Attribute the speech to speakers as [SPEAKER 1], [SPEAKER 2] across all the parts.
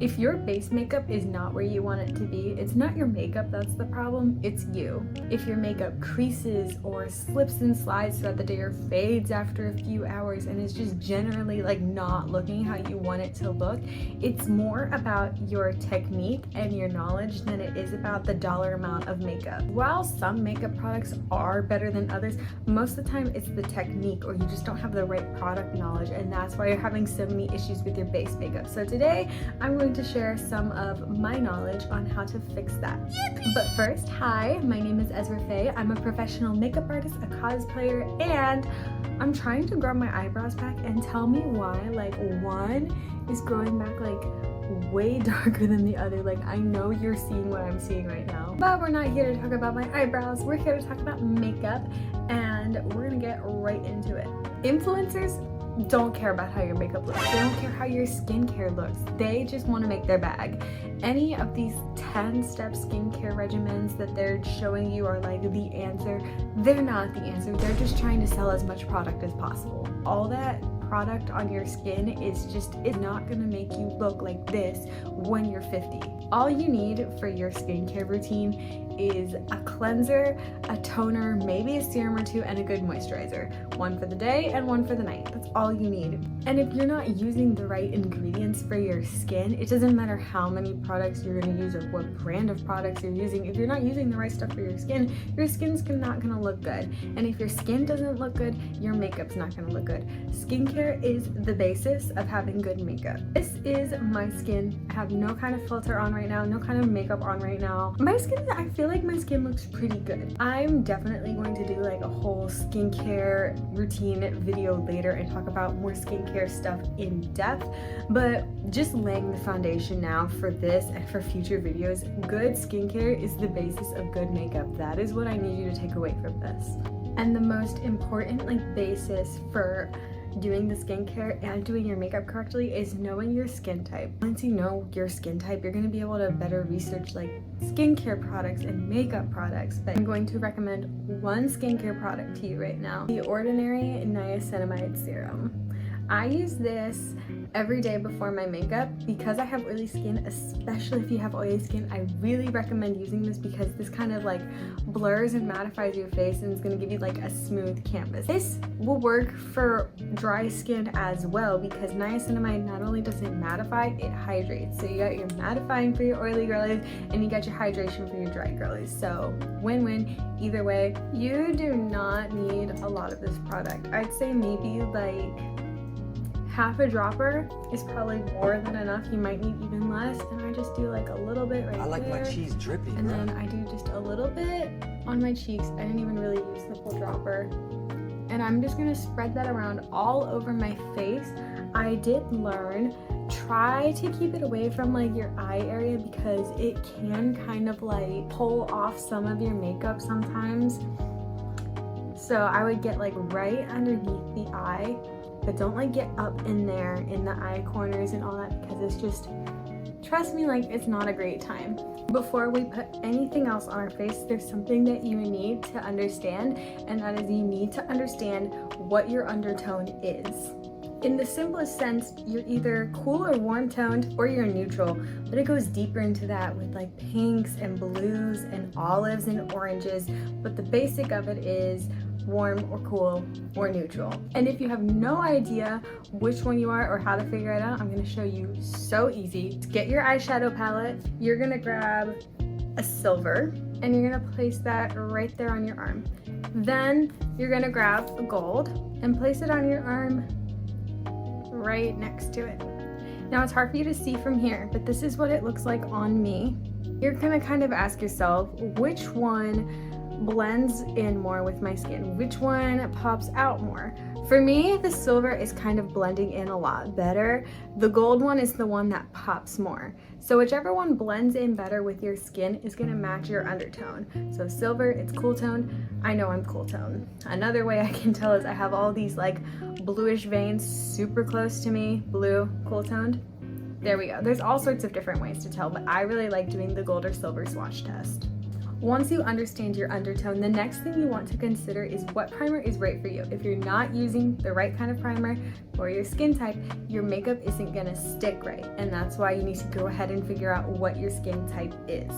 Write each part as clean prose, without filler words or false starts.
[SPEAKER 1] If your base makeup is not where you want it to be, it's not your makeup that's the problem, it's you. If your makeup creases or slips and slides throughout the day or fades after a few hours and is just generally like not looking how you want it to look, it's more about your technique and your knowledge than it is about the dollar amount of makeup. While some makeup products are better than others, most of the time it's the technique, or you just don't have the right product knowledge, and that's why you're having so many issues with your base makeup. So today I'm going to share some of my knowledge on how to fix that. But first, hi, my name is Ezra Faye. I'm a professional makeup artist, a cosplayer, and I'm trying to grow my eyebrows back. And tell me why, like, one is growing back like way darker than the other. Like, I know you're seeing what I'm seeing right now, but we're not here to talk about my eyebrows. We're here to talk about makeup, and we're gonna get right into it. Influencers don't care about how your makeup looks. They don't care how your skincare looks. They just want to make their bag. Any of these 10-step skincare regimens that they're showing you are like the answer. They're not the answer. They're just trying to sell as much product as possible. All that product on your skin is not gonna make you look like this when you're 50. All you need for your skincare routine is a cleanser, a toner, maybe a serum or two, and a good moisturizer. One for the day and one for the night. That's all you need. And if you're not using the right ingredients for your skin, it doesn't matter how many products you're gonna use or what brand of products you're using. If you're not using the right stuff for your skin's not gonna look good. And if your skin doesn't look good, your makeup's not gonna look good. Skincare is the basis of having good makeup. This is my skin. I have no kind of filter on right now, no kind of makeup on right now. My skin, I feel like my skin looks pretty good. I'm definitely going to do like a whole skincare routine video later and talk about more skincare stuff in depth, but just laying the foundation now for this and for future videos, good skincare is the basis of good makeup. That is what I need you to take away from this. And the most important like basis for doing the skincare and doing your makeup correctly is knowing your skin type. Once you know your skin type, you're going to be able to better research like skincare products and makeup products. But I'm going to recommend one skincare product to you right now, the Ordinary Niacinamide Serum. I use this every day before my makeup because I have oily skin. Especially if you have oily skin, I really recommend using this because this kind of like blurs and mattifies your face and is going to give you like a smooth canvas. This will work for dry skin as well because niacinamide not only does it mattify, it hydrates. So you got your mattifying for your oily girlies and you got your hydration for your dry girlies. So win-win either way. You do not need a lot of this product. I'd say maybe like half a dropper is probably more than enough. You might need even less, and I just do like a little bit right there.
[SPEAKER 2] I like my cheese drippy,
[SPEAKER 1] and then I do just a little bit on my cheeks. I didn't even really use the full dropper. And I'm just gonna spread that around all over my face. I did learn, try to keep it away from like your eye area because it can kind of like pull off some of your makeup sometimes. So I would get like right underneath the eye, but don't like get up in there in the eye corners and all that because it's just, trust me, like it's not a great time. Before we put anything else on our face, there's something that you need to understand, and that is you need to understand what your undertone is. In the simplest sense, you're either cool or warm toned or you're neutral, but it goes deeper into that with like pinks and blues and olives and oranges, but the basic of it is warm or cool or neutral. And if you have no idea which one you are or how to figure it out, I'm gonna show you so easy. To get your eyeshadow palette, you're gonna grab a silver and you're gonna place that right there on your arm. Then you're gonna grab a gold and place it on your arm right next to it. Now it's hard for you to see from here, but this is what it looks like on me. You're gonna kind of ask yourself, which one blends in more with my skin? Which one pops out more? For me, the silver is kind of blending in a lot better. The gold one is the one that pops more. So whichever one blends in better with your skin is gonna match your undertone. So silver, it's cool toned. I know I'm cool toned. Another way I can tell is I have all these like bluish veins super close to me. Blue, cool toned. There we go. There's all sorts of different ways to tell, but I really like doing the gold or silver swatch test. Once you understand your undertone, the next thing you want to consider is what primer is right for you. If you're not using the right kind of primer for your skin type, your makeup isn't gonna stick right. And that's why you need to go ahead and figure out what your skin type is.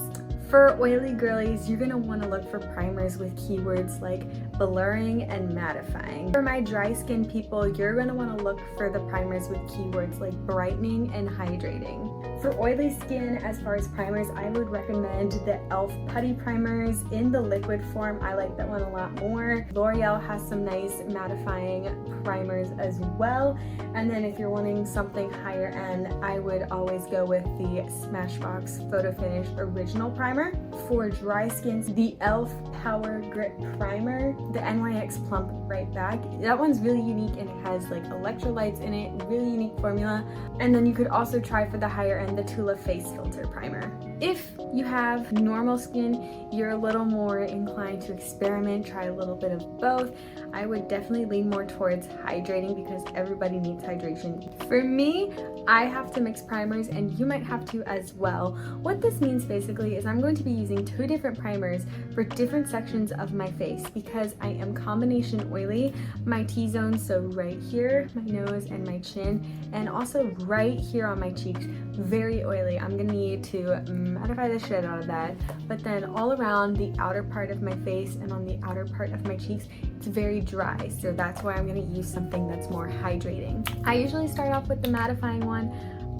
[SPEAKER 1] For oily girlies, you're gonna wanna look for primers with keywords like blurring and mattifying. For my dry skin people, you're gonna wanna look for the primers with keywords like brightening and hydrating. For oily skin, as far as primers, I would recommend the e.l.f. putty primers in the liquid form. I like that one a lot more. L'Oreal has some nice mattifying primers as well. And then if you're wanting something higher end, I would always go with the Smashbox Photo Finish Original Primer. For dry skins, the e.l.f. Power Grip Primer, the NYX Plump Right Back. That one's really unique and it has like electrolytes in it, really unique formula. And then you could also try for the higher end, the Tula Face Filter Primer. If you have normal skin, you're a little more inclined to experiment, try a little bit of both. I would definitely lean more towards hydrating because everybody needs hydration. For me, I have to mix primers and you might have to as well. What this means basically is I'm going to be using 2 different primers for different sections of my face because I am combination oily. My T-zone, so right here, my nose and my chin, and also right here on my cheeks, very oily. I'm gonna need to mattify the shit out of that. But then all around the outer part of my face and on the outer part of my cheeks, it's very dry. So that's why I'm gonna use something that's more hydrating. I usually start off with the mattifying one.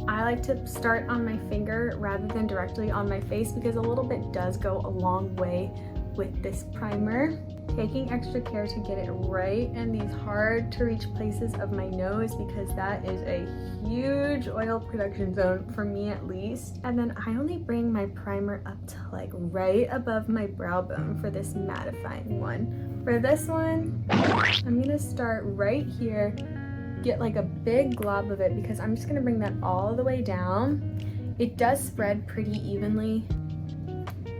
[SPEAKER 1] I like to start on my finger rather than directly on my face because a little bit does go a long way with this primer. Taking extra care to get it right in these hard to reach places of my nose because that is a huge oil production zone for me at least. And then I only bring my primer up to like right above my brow bone for this mattifying one. For this one, I'm gonna start right here, get like a big glob of it because I'm just gonna bring that all the way down. It does spread pretty evenly.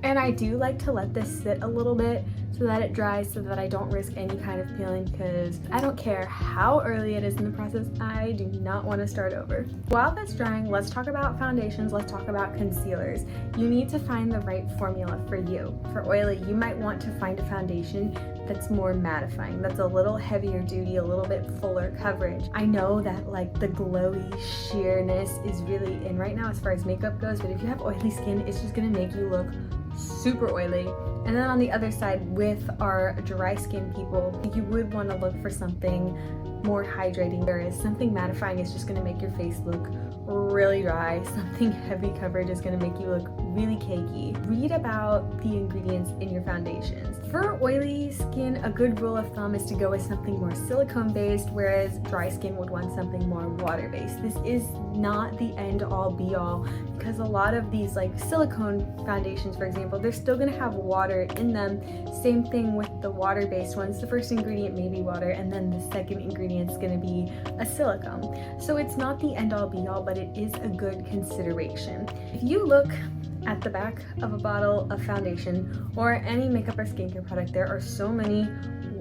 [SPEAKER 1] And I do like to let this sit a little bit so that it dries so that I don't risk any kind of peeling because I don't care how early it is in the process, I do not want to start over. While that's drying, let's talk about foundations, let's talk about concealers. You need to find the right formula for you. For oily, you might want to find a foundation that's more mattifying, that's a little heavier duty, a little bit fuller coverage. I know that like the glowy sheerness is really in right now as far as makeup goes, but if you have oily skin, it's just gonna make you look super oily. And then on the other side, with our dry skin people, you would want to look for something more hydrating, whereas something mattifying is just going to make your face look really dry. Something heavy coverage is going to make you look really cakey. Read about the ingredients in your foundations. For oily skin, a good rule of thumb is to go with something more silicone based, whereas dry skin would want something more water based. This is not the end all be all because a lot of these like silicone foundations, for example, they're still going to have water in them. Same thing with the water based ones. The first ingredient may be water and then the second ingredient is going to be a silicone. So it's not the end all be all, but it is a good consideration. If you look at the back of a bottle of foundation or any makeup or skincare product, there are so many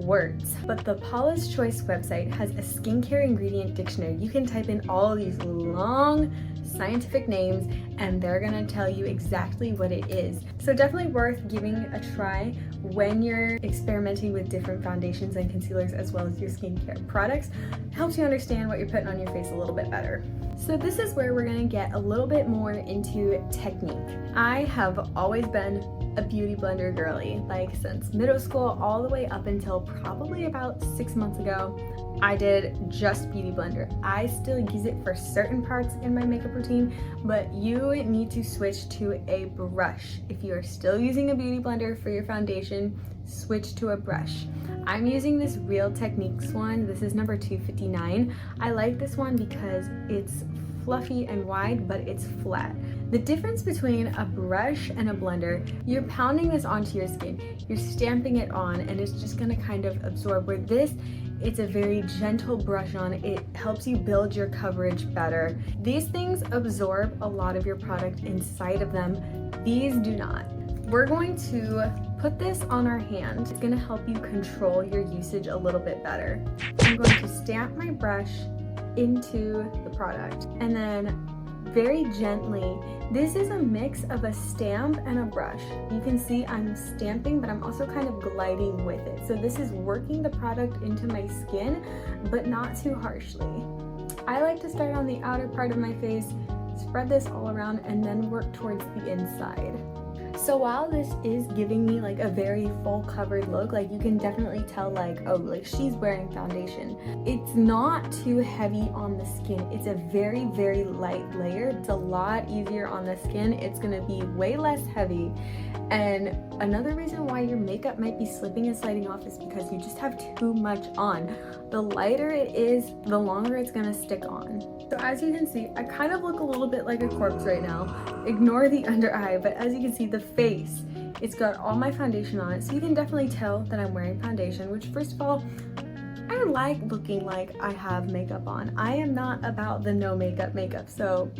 [SPEAKER 1] words, but the Paula's Choice website has a skincare ingredient dictionary. You can type in all of these long scientific names and they're gonna tell you exactly what it is. So definitely worth giving a try when you're experimenting with different foundations and concealers as well as your skincare products. It helps you understand what you're putting on your face a little bit better. So this is where we're gonna get a little bit more into technique. I have always been a beauty blender girly, like since middle school all the way up until probably about 6 months ago. I did just beauty blender. I still use it for certain parts in my makeup routine, but you need to switch to a brush. If you are still using a beauty blender for your foundation, switch to a brush. I'm using this Real Techniques one. This is number 259. I like this one because it's fluffy and wide, but it's flat. The difference between a brush and a blender, you're pounding this onto your skin, you're stamping it on, and it's just gonna kind of absorb. Where this, it's a very gentle brush on. It helps you build your coverage better. These things absorb a lot of your product inside of them. These do not. We're going to put this on our hand. It's gonna help you control your usage a little bit better. I'm going to stamp my brush into the product, and then very gently. This is a mix of a stamp and a brush. You can see I'm stamping, but I'm also kind of gliding with it. So this is working the product into my skin, but not too harshly. I like to start on the outer part of my face, spread this all around, and then work towards the inside. So while this is giving me like a very full covered look, like you can definitely tell like, oh, like she's wearing foundation. It's not too heavy on the skin. It's a very, very light layer. It's a lot easier on the skin. It's gonna be way less heavy. And another reason why your makeup might be slipping and sliding off is because you just have too much on. The lighter it is, the longer it's gonna stick on. So as you can see, I kind of look a little bit like a corpse right now. Ignore the under eye, but as you can see, the face, it's got all my foundation on it. So you can definitely tell that I'm wearing foundation, which first of all, I like looking like I have makeup on. I am not about the no makeup, so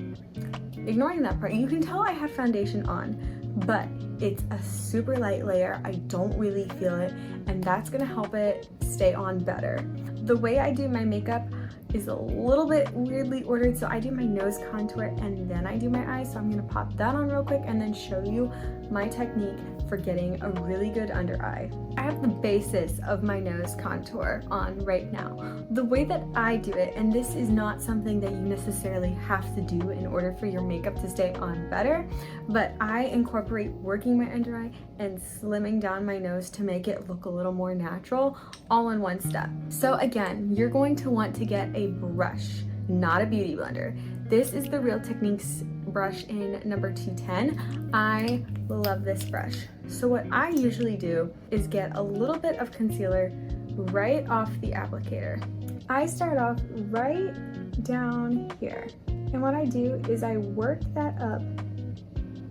[SPEAKER 1] ignoring that part, you can tell I have foundation on, but it's a super light layer. I don't really feel it, and that's gonna help it stay on better. The way I do my makeup is a little bit weirdly ordered. So I do my nose contour and then I do my eyes. So I'm gonna pop that on real quick and then show you my technique for getting a really good under eye. I have the basis of my nose contour on right now. The way that I do it, and this is not something that you necessarily have to do in order for your makeup to stay on better, but I incorporate working my under eye and slimming down my nose to make it look a little more natural, all in one step. So again, you're going to want to get a brush, not a beauty blender. This is the Real Techniques brush in number 210. I love this brush. So what I usually do is get a little bit of concealer right off the applicator. I start off right down here. And what I do is I work that up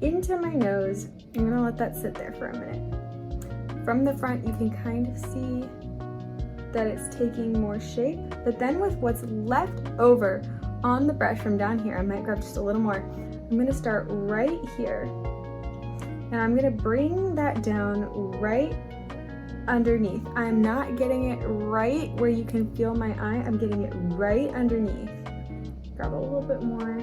[SPEAKER 1] into my nose. I'm gonna let that sit there for a minute. From the front, you can kind of see that it's taking more shape, but then with what's left over on the brush from down here, I might grab just a little more. I'm gonna start right here, and I'm gonna bring that down right underneath. I'm not getting it right where you can feel my eye, I'm getting it right underneath. Grab a little bit more,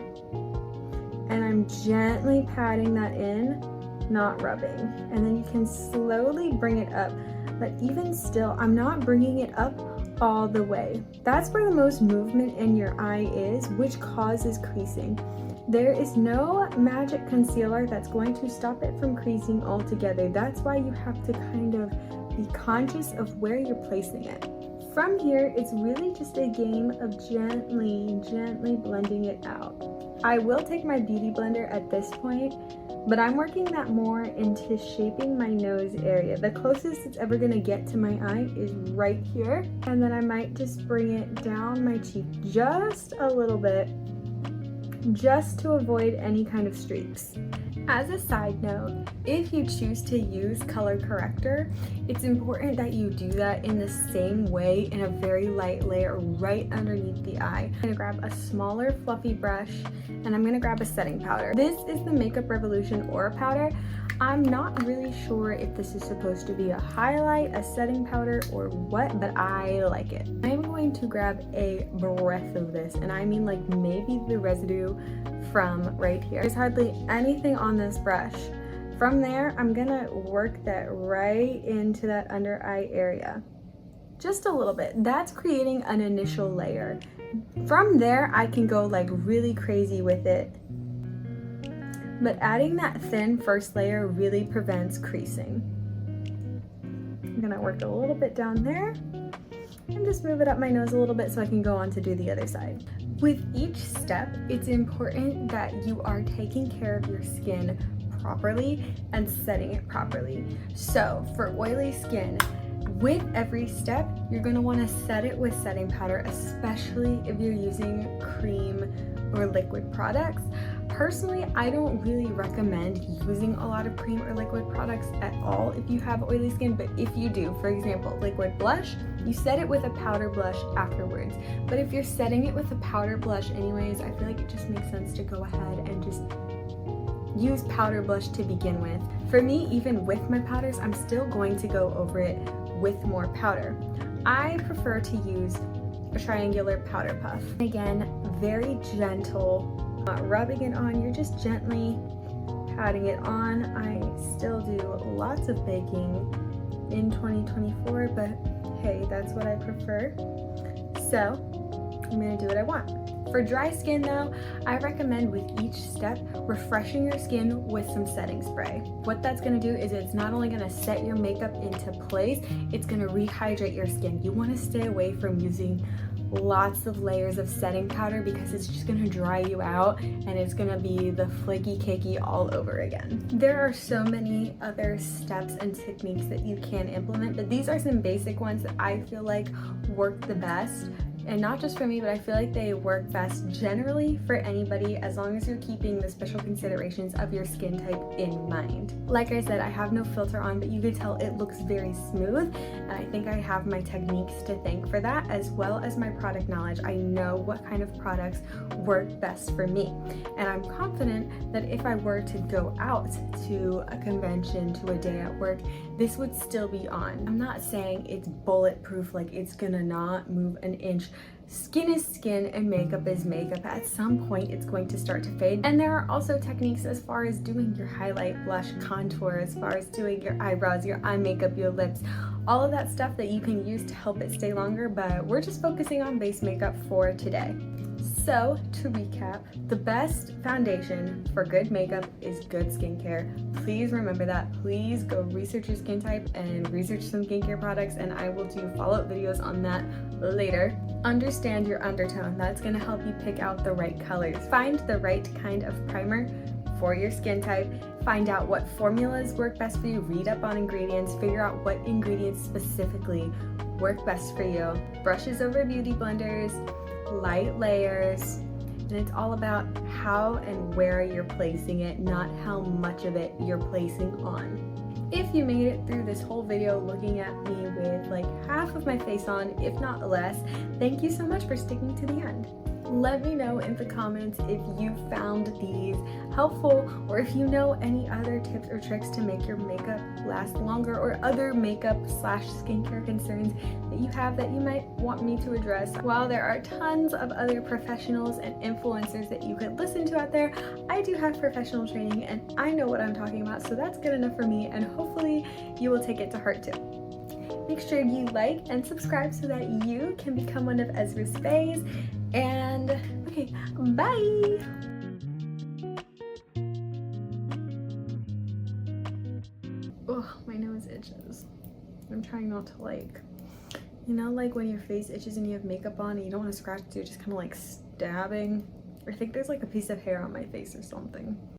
[SPEAKER 1] and I'm gently patting that in, not rubbing. And then you can slowly bring it up, but even still, I'm not bringing it up all the way. That's where the most movement in your eye is, which causes creasing. There is no magic concealer that's going to stop it from creasing altogether. That's why you have to kind of be conscious of where you're placing it. From here, it's really just a game of gently blending it out. I will take my beauty blender at this point, but I'm working that more into shaping my nose area. The closest it's ever gonna get to my eye is right here. And then I might just bring it down my cheek just a little bit, just to avoid any kind of streaks. As a side note, if you choose to use color corrector, it's important that you do that in the same way in a very light layer right underneath the eye. I'm gonna grab a smaller fluffy brush and I'm gonna grab a setting powder. This is the Makeup Revolution Aura powder. I'm not really sure if this is supposed to be a highlight, a setting powder, or what, but I like it. I'm going to grab a breath of this, and I mean like maybe the residue from right here. There's hardly anything on this brush. From there, I'm gonna work that right into that under eye area. Just a little bit. That's creating an initial layer. From there, I can go like really crazy with it. But adding that thin first layer really prevents creasing. I'm gonna work a little bit down there and just move it up my nose a little bit so I can go on to do the other side. With each step, it's important that you are taking care of your skin properly and setting it properly. So for oily skin, with every step, you're gonna wanna set it with setting powder, especially if you're using cream or liquid products. Personally, I don't really recommend using a lot of cream or liquid products at all if you have oily skin, but if you do, for example, liquid blush, you set it with a powder blush afterwards. But if you're setting it with a powder blush anyways, I feel like it just makes sense to go ahead and just use powder blush to begin with. For me, even with my powders, I'm still going to go over it with more powder. I prefer to use a triangular powder puff. Again, very gentle Not rubbing it on, you're just gently patting it on. I still do lots of baking in 2024, but hey, that's what I prefer. So I'm gonna do what I want. For dry skin though, I recommend with each step refreshing your skin with some setting spray. What that's gonna do is it's not only gonna set your makeup into place, it's gonna rehydrate your skin. You wanna stay away from using lots of layers of setting powder because it's just gonna dry you out and it's gonna be the flaky cakey all over again. There are so many other steps and techniques that you can implement, but these are some basic ones that I feel like work the best. And not just for me, but I feel like they work best generally for anybody as long as you're keeping the special considerations of your skin type in mind. Like I said, I have no filter on, but you can tell it looks very smooth, and I think I have my techniques to thank for that, as well as my product knowledge. I know what kind of products work best for me, and I'm confident that if I were to go out to a convention, to a day at work, this would still be on. I'm not saying it's bulletproof, like it's gonna not move an inch. Skin is skin and makeup is makeup. At some point it's going to start to fade. And there are also techniques as far as doing your highlight, blush, contour, as far as doing your eyebrows, your eye makeup, your lips, all of that stuff that you can use to help it stay longer, but we're just focusing on base makeup for today. So to recap, the best foundation for good makeup is good skincare. Please remember that. Please go research your skin type and research some skincare products, and I will do follow-up videos on that later. Understand your undertone. That's going to help you pick out the right colors. Find the right kind of primer for your skin type. Find out what formulas work best for you. Read up on ingredients. Figure out what ingredients specifically work best for you. Brushes over beauty blenders, light layers, and it's all about how and where you're placing it, not how much of it you're placing on. If you made it through this whole video looking at me with like half of my face on, if not less, thank you so much for sticking to the end. Let me know in the comments if you found these helpful, or if you know any other tips or tricks to make your makeup last longer, or other makeup / skincare concerns that you have that you might want me to address. While there are tons of other professionals and influencers that you could listen to out there, I do have professional training and I know what I'm talking about, so that's good enough for me, and hopefully you will take it to heart too. Make sure you like and subscribe so that you can become one of Ezra's faves. And okay, bye! Oh, my nose itches. I'm trying not to like, you know, like when your face itches and you have makeup on and you don't want to scratch, so you're just kind of like stabbing. I think there's like a piece of hair on my face or something.